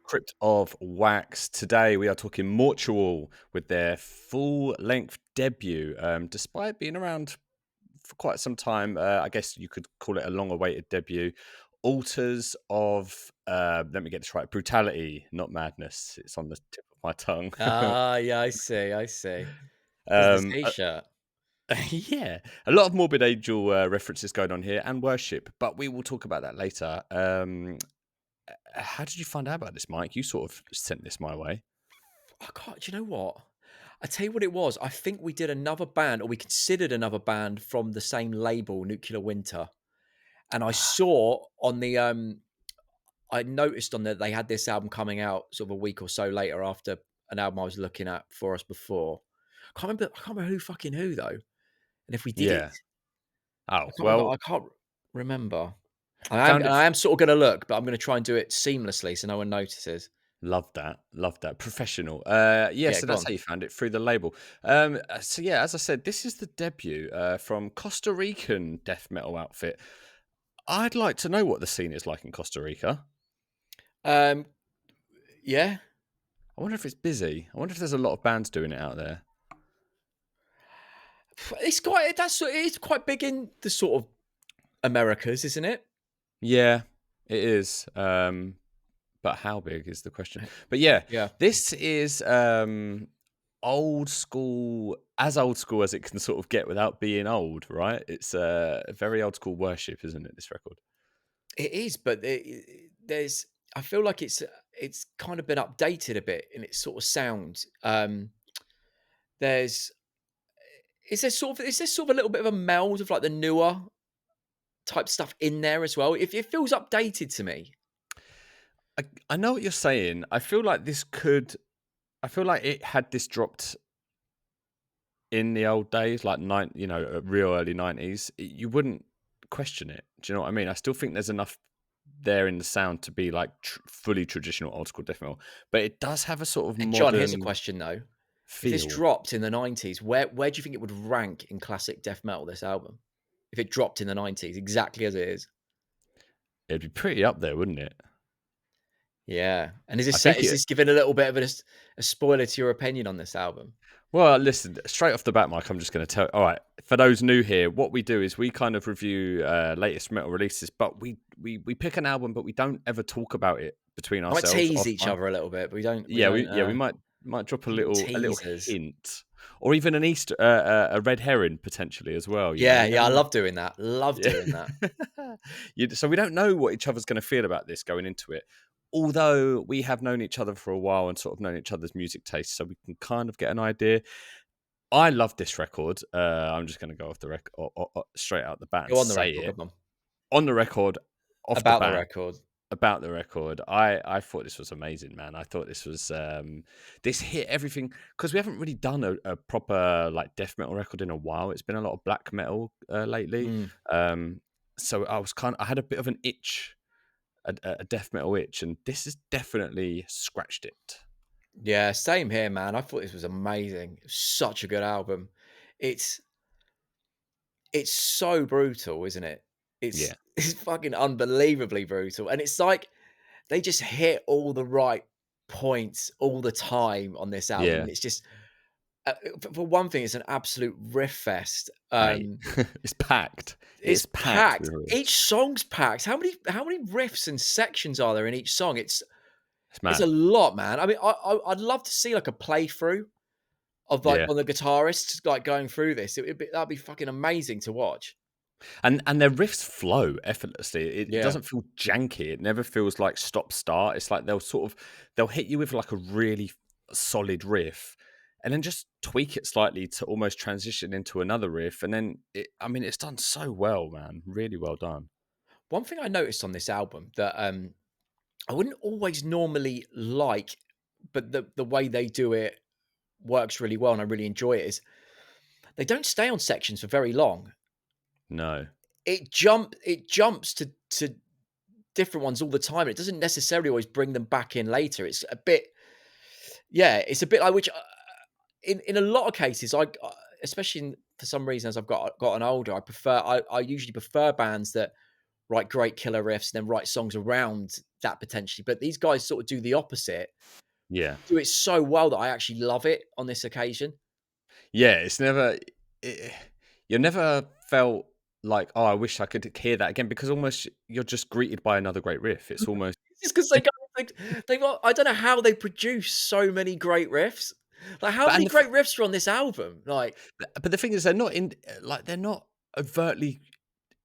Crypt of Wax. Today we are talking Mortual with their full-length debut. Despite being around for quite some time, I guess you could call it a long-awaited debut. Altars of, let me get this right, Brutality, not Madness. It's on the tip of my tongue. Ah, yeah, I see, I see. There's the um, T-shirt. yeah, a lot of Morbid Angel references going on here and worship, but we will talk about that later. How did you find out about this, Mike? You sort of sent this my way. I can't. Do you know what? I tell you what it was. I think we did another band, or we considered another band from the same label, Nuclear Winter, and I saw on the I noticed on that they had this album coming out sort of a week or so later after an album I was looking at for us before. I can't remember who fucking who though, and if we did it. Yeah. Oh, I can't remember. well, I can't remember. found it. I am sort of going to look, but I'm going to try and do it seamlessly so no one notices. Love that. Love that. Professional. Yeah, Yeah, so go that's on. how you found it through the label. So yeah, as I said, this is the debut from Costa Rican death metal outfit. I'd like to know what the scene is like in Costa Rica. Um, yeah, I wonder if it's busy. I wonder if there's a lot of bands doing it out there. it's quite big in the sort of Americas, isn't it? Yeah, it is. But how big is the question? But yeah, Yeah. this is old school as it can sort of get without being old, right? It's very old school worship, isn't it? This record. It is, but there's. I feel like it's kind of been updated a bit in its sort of sound. There's is there sort of a little bit of a meld of like the newer type stuff in there as well. If it feels updated to me. I know what you're saying. I feel like this could. I feel like it had this dropped in the old days, like real early 90s. You wouldn't question it. Do you know what I mean? I still think there's enough there in the sound to be like fully traditional old school death metal, but it does have a sort of John, here's a modern question though: if this feel. dropped in the '90s, where do you think it would rank in classic death metal? This album, if it dropped in the '90s, exactly as it is. It'd be pretty up there, wouldn't it? Yeah, and I think is it. this giving a little bit of a spoiler to your opinion on this album? Well, listen, straight off the bat, Mike, I'm just going to tell. All right, for those new here, what we do is we kind of review latest metal releases, but we pick an album, but we don't ever talk about it between I might ourselves. tease each Offline. other a little bit, but we Yeah, don't we might drop little a little teasers. hint, or even an Easter a red herring potentially as well. Yeah, You never yeah, I know. love doing that. Love Yeah. doing that. So we don't know what each other's going to feel about this going into it. Although we have known each other for a while and sort of known each other's music tastes, so we can kind of get an idea. I love this record. I'm just going to go off the record straight out the bat and Go on the say record, it come on. on the record, off the About the bat record. about the record. I thought this was amazing, man. I thought this was this hit everything because we haven't really done a proper like death metal record in a while. It's been a lot of black metal lately. Mm. So I had a bit of an itch, a death metal itch, and this has definitely scratched it. Yeah, same here, man. I thought this was amazing. It was such a good album. It's it's so brutal, isn't it? Yeah, It's fucking unbelievably brutal, and it's like they just hit all the right points all the time on this album, yeah, and it's just for one thing, it's an absolute riff fest. mate. It's packed. It's It's packed packed. with riffs. Each song's packed. How many riffs and sections are there in each song? It's It's a mad. lot, man. I mean, I'd love to see like a playthrough of like Yeah. one of the guitarists like going through this. That'd be fucking amazing to watch. And their riffs flow effortlessly. It Yeah. doesn't feel janky. It never feels like stop start. It's like they'll hit you with like a really solid riff and then just tweak it slightly to almost transition into another riff. And then I mean, it's done so well, man. Really well done. One thing I noticed on this album that I wouldn't always normally like, but the way they do it works really well, and I really enjoy it. Is they don't stay on sections for very long. No. It jumps to different ones all the time. It doesn't necessarily always bring them back in later. It's a bit, yeah, it's a bit like which in a lot of cases, especially for some reason as I've gotten older, I usually prefer bands that write great killer riffs and then write songs around that potentially, but these guys sort of do the opposite, Yeah. do it so well that I actually love it on this occasion. Yeah, it's never eh, you never felt like, "Oh, I wish I could hear that again," because almost you're just greeted by another great riff. It's almost It's because they go like, they've got I don't know how they produce so many great riffs. Like, how but many and the thi great riffs are on this album? Like, but the thing is they're not like, they're not overtly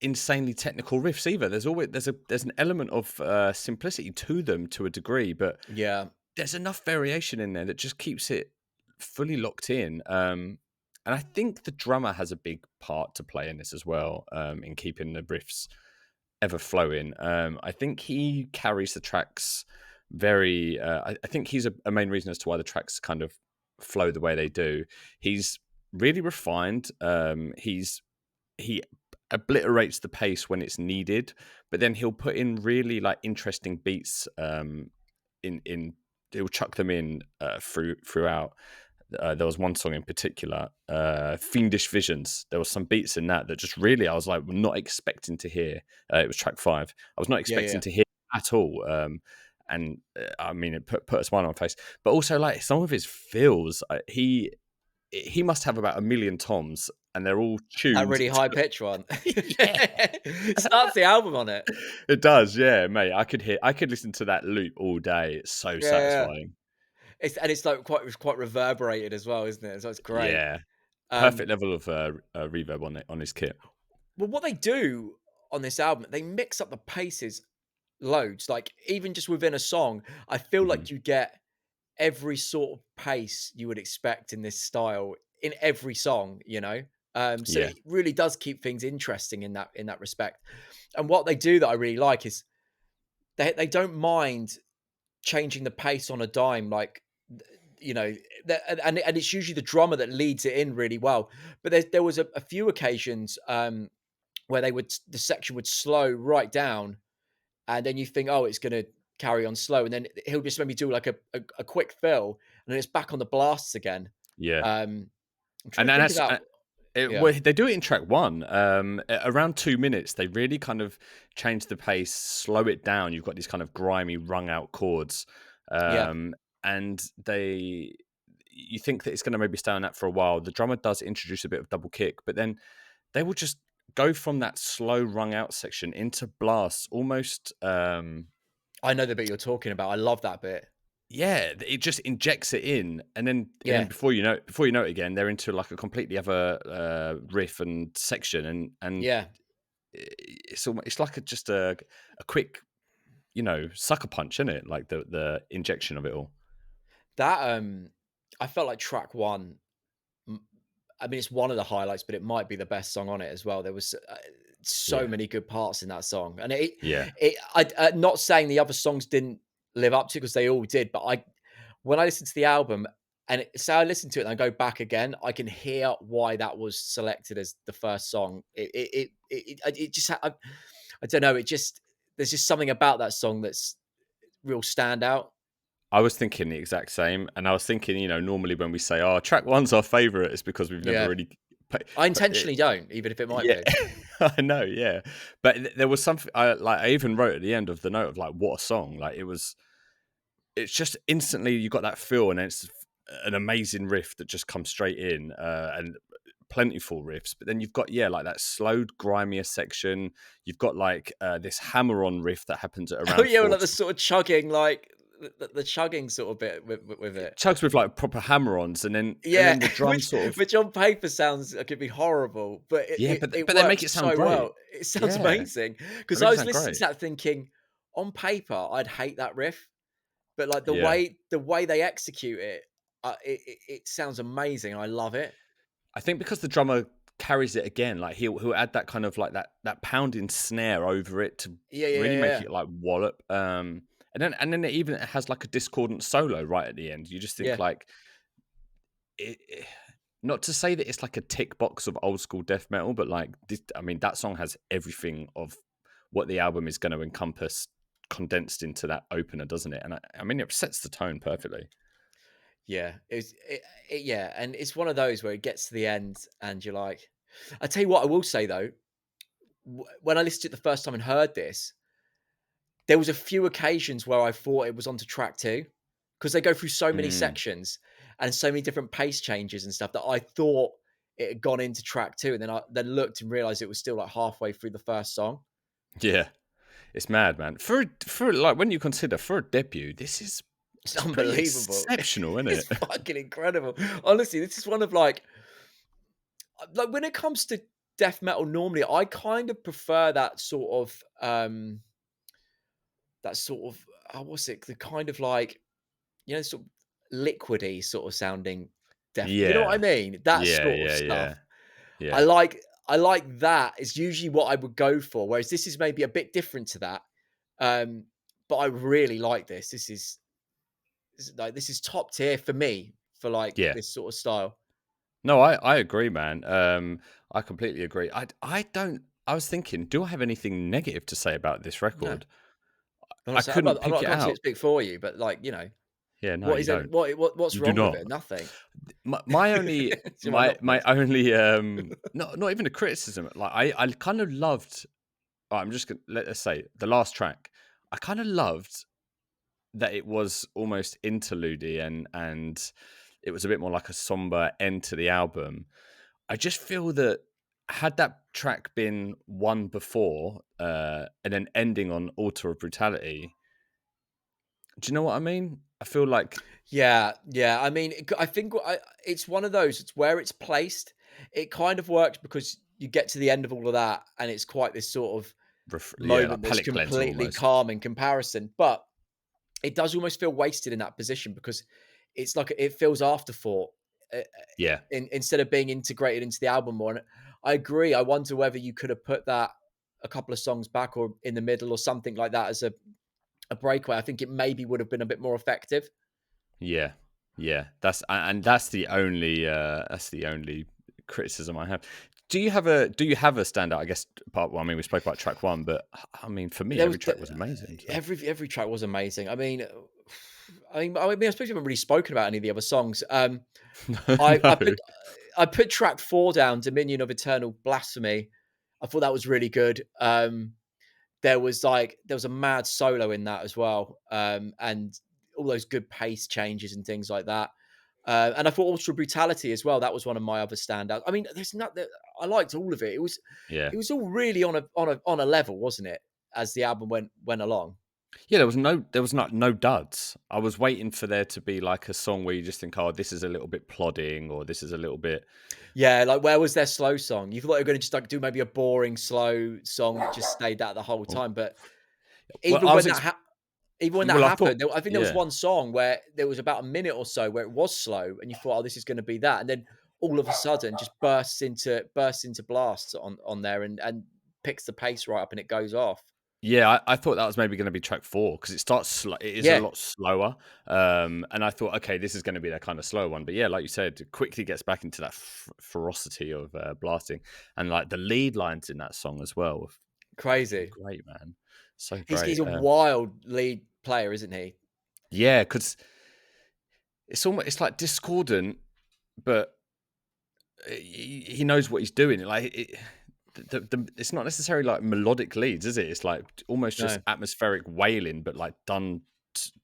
insanely technical riffs either. There's an element of, simplicity to them to a degree, but yeah, there's enough variation in there that just keeps it fully locked in. And I think the drummer has a big part to play in this as well, in keeping the riffs ever flowing. I think he carries the tracks very. I think he's a main reason as to why the tracks kind of flow the way they do. He's really refined. He obliterates the pace when it's needed, but then he'll put in really like interesting beats. In he'll chuck them in throughout. There was one song in particular, "Fiendish Visions." There was some beats in that just really I was like not expecting to hear. It was track 5. I was not yeah, expecting yeah. to hear at all. And I mean, it put a smile on my face. But also, like some of his fills, he must have about a million toms, and they're all That tuned. really high pitch one. Yeah, Starts the album on it. it does. Yeah, mate, I could listen to that loop all day. It's so Yeah, yeah. satisfying. It's like quite reverberated as well, isn't it? So it's great. Yeah, Um, perfect level of reverb on his kit. well, what they do on this album, they mix up the paces loads. Like, even just within a song, I feel Mhm. like you get every sort of pace you would expect in this style in every song, you know? So Yeah, it really does keep things interesting in that respect. And what they do that I really like is they don't mind changing the pace on a dime, like, you know, and it's usually the drummer that leads it in really well. But there was a few occasions where the section would slow right down, and then you think, oh, it's gonna carry on slow, and then he'll just maybe do like a quick fill, and then it's back on the blasts again. yeah. I'm trying And to then think of that's that. Yeah, well, they do it in track 1. Around 2 minutes, they really kind of change the pace, slow it down. You've got these kind of grimy, wrung out chords, yeah. and you think that it's going to maybe stay on that for a while. The drummer does introduce a bit of double kick, but then they will just go from that slow, wrung out section into blasts, almost. I know the bit you're talking about. I love that bit. Yeah, it just injects it in, and then Yeah, before you know it again, they're into like a completely other riff and section, and yeah. it's like just a quick, sucker punch, isn't it? Like the injection of it all. That I felt like track one. m- I mean, it's one of the highlights, but it might be the best song on it as well. There was so Yeah, many good parts in that song, and yeah, not saying the other songs didn't live up to, because they all did, but when I listen to the album say I listen to it and I go back again, I can hear why that was selected as the first song. It just I don't know. It just there's just something about that song that's real standout. I was thinking the exact same, and I was thinking, normally when we say, "Oh, track one's our favorite," it's because we've never Yeah, really I put intentionally don't, even if it might yeah, be. I know, yeah. But there was something I even wrote at the end of the note of like, what a song! Like it's just instantly you got that feel, and it's an amazing riff that just comes straight in, and plentiful riffs. But then you've got like that slowed, grimier section. You've got like this hammer-on riff that happens at Oh around yeah, well, four. like the sort of chugging, like the chugging sort of bit with It it. chugs with like proper hammer-ons, and Yeah, then the drum sort of which on paper sounds like it'd be horrible, but yeah, but it but they make works it sound so great. well. It sounds Yeah, amazing they because make I it was sound listening great. to that thinking, on paper, I'd hate that riff, but like Yeah. the way they execute it, it sounds amazing. I love it. I think because the drummer carries it again, like he'll add that kind of like that pounding snare over it to Yeah, yeah, really yeah, make yeah. it like wallop. And then it has like a discordant solo right at the end. You just think Yeah. like not to say that it's like a tick box of old school death metal, but like this, I mean, that song has everything of what the album is going to encompass condensed into that opener, doesn't it? And I mean, it sets the tone perfectly. Yeah, yeah, and it's one of those where it gets to the end and you're like, I tell you what, I will say though, when I listened to it the first time and heard this, there was a few occasions where I thought it was onto track 2 because they go through so many Mm, sections and so many different pace changes and stuff that I thought it had gone into track 2, and then I then looked and realized it was still, like, halfway through the first song. yeah, it's mad, man. For like when you consider for a debut, It's it's pretty unbelievable. exceptional, isn't It's it? fucking incredible. Honestly, this is one of, like, when it comes to death metal, normally, I kind of prefer that sort of, what's it? The kind of like, sort of liquidy sort of sounding death. You know what I Yeah, mean? That yeah, sort of yeah, stuff. yeah, I yeah, like I like that. It's usually what I would go for. Whereas this is maybe a bit different to that. Um, but I really like this. This is top tier for me for like yeah. this sort of style. No, I agree, man. I completely agree. I don't. I was thinking, do I have anything negative to say about this No, record? I'm I not saying I'm not, couldn't I'm pick not it going to out. speak for you, but Yeah, no, what you is it? don't. What's You do wrong with not. it? Nothing. My only It's your my monopolies. only not even a criticism. Like I kind of loved. I'm just gonna let's say the last track. I kind of loved that it was almost interlude and it was a bit more like a somber end to the album. I just feel that had that track been one before and then ending on Altar of Brutality, do you know what I mean? I feel like Yeah, yeah. I mean, I think it's one of those. It's where it's placed. It kind of works because you get to the end of all of that, and it's quite this sort of yeah, moment like that's palate cleanser completely almost. calm in comparison. But it does almost feel wasted in that position because it's like it feels afterthought Yeah, instead of being integrated into the album more. And I agree. I wonder whether you could have put that a couple of songs back or in the middle or something like that as a breakaway. I think it maybe would have been a bit more effective. yeah, yeah. And that's the only criticism I have. Do you have a standout? I guess part. Well, I mean, we spoke about track one, but I mean, for me, There was every track was amazing. So every track was amazing. I suppose we haven't really spoken about any of the other songs. I I no, put I put track 4 down, Dominion of Eternal Blasphemy. I thought that was really good. There was a mad solo in that as well, and all those good pace changes and things like that. And I thought Ultra Brutality as well. That was one of my other standouts. I mean, there's not that I liked all of it. yeah. It was all really on a level, wasn't it? As the album went along. Yeah, there was not no duds. I was waiting for there to be like a song where you just think, "Oh, this is a little bit plodding," or "This is a little bit." Yeah, like where was their slow song? You thought they were going to just like do maybe a boring slow song that just stayed that the whole Oh, time, but well, even when that ha- even when that well, I thought, happened, I think there was yeah, one song where there was about a minute or so where it was slow, and you thought, "Oh, this is going to be that," and then all of a sudden, just bursts into blasts on there, and picks the pace right up, and it goes off. yeah, I thought that was maybe going to be track four because it starts slow. It is a Yeah, lot slower, and I thought, okay, this is going to be that kind of slow one. But yeah, like you said, it quickly gets back into that ferocity of blasting, and like the lead lines in that song as well, were fucking crazy. great, man, so He's great. a wild lead player, isn't he? Yeah, because it's like discordant, but he knows what he's doing. Like it's not necessarily like melodic leads, is it? It's like almost just No. atmospheric wailing, but like done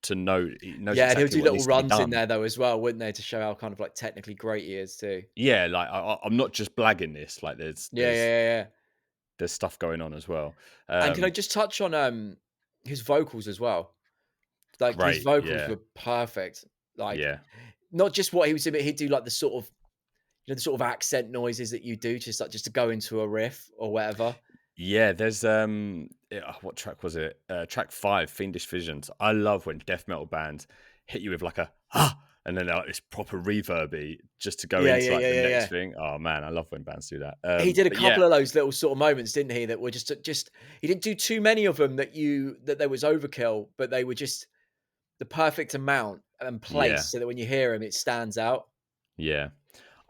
to know. He knows Yeah, and he'll exactly do what little needs to be runs in done. there though as well, wouldn't they, to show how kind of like technically great he is too. Yeah, like I'm not just blagging this. Like Yeah, yeah, yeah, yeah. there's stuff going on as well. And can I Um, just touch on his vocals as well? Like his Great. vocals Yeah, were perfect. Like yeah. not just what he was doing, but he'd do like the sort of accent noises that you do just to go into a riff or whatever. Yeah, there's what track was it? Track 5, Fiendish Visions. I love when death metal bands hit you with like a and then like this proper reverby just to go Yeah, into yeah, like yeah, the yeah, next yeah. thing. Oh man, I love when bands do that. He did a But yeah, couple of those little sort of moments, didn't he? That were just he didn't do too many of them that there was overkill, but they were just the perfect amount and place yeah, so that when you hear him, it stands out. yeah.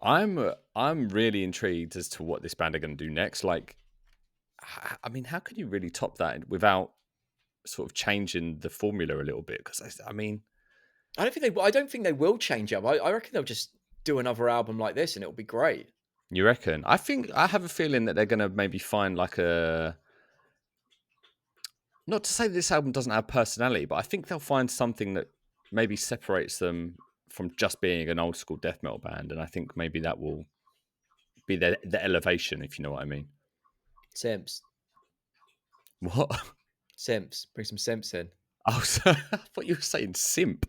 I'm really intrigued as to what this band are going to do next. Like, I mean, how could you really top that without sort of changing the formula a little bit? Because I mean, I don't think they will change up. I reckon they'll just do another album like this and it'll be great. you reckon? I think I have a feeling that they're going to maybe find like a Not to say that this album doesn't have personality, but I think they'll find something that maybe separates them from just being an old school death metal band, and I think maybe that will be the elevation, if you know what I mean. Simps, What? simps, bring some simps in. Oh, so, I thought you were saying simp.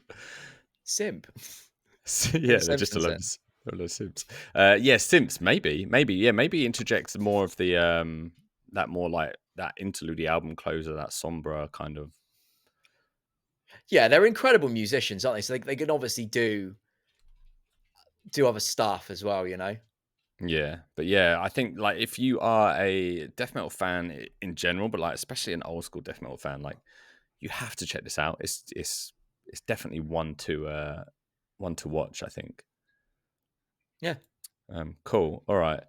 Simp, bring Yeah, the they're just Simpsons in. a lot of simps. Yeah, simps, maybe, yeah, maybe interject more of the that more like that interlude album closer, that somber kind of. Yeah, they're incredible musicians, aren't they? So they can obviously do other stuff as well, you know? Yeah, but yeah, I think like if you are a death metal fan in general, but like especially an old school death metal fan, like you have to check this out. It's definitely one to watch, I think. Yeah. Cool. All right.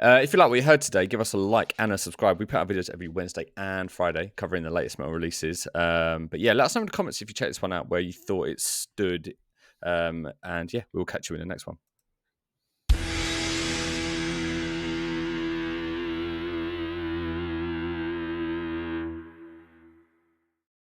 If you like what you heard today, give us a like and a subscribe. We put out videos every Wednesday and Friday covering the latest metal releases. But yeah, let us know in the comments if you checked this one out where you thought it stood. And yeah, we'll catch you in the next one.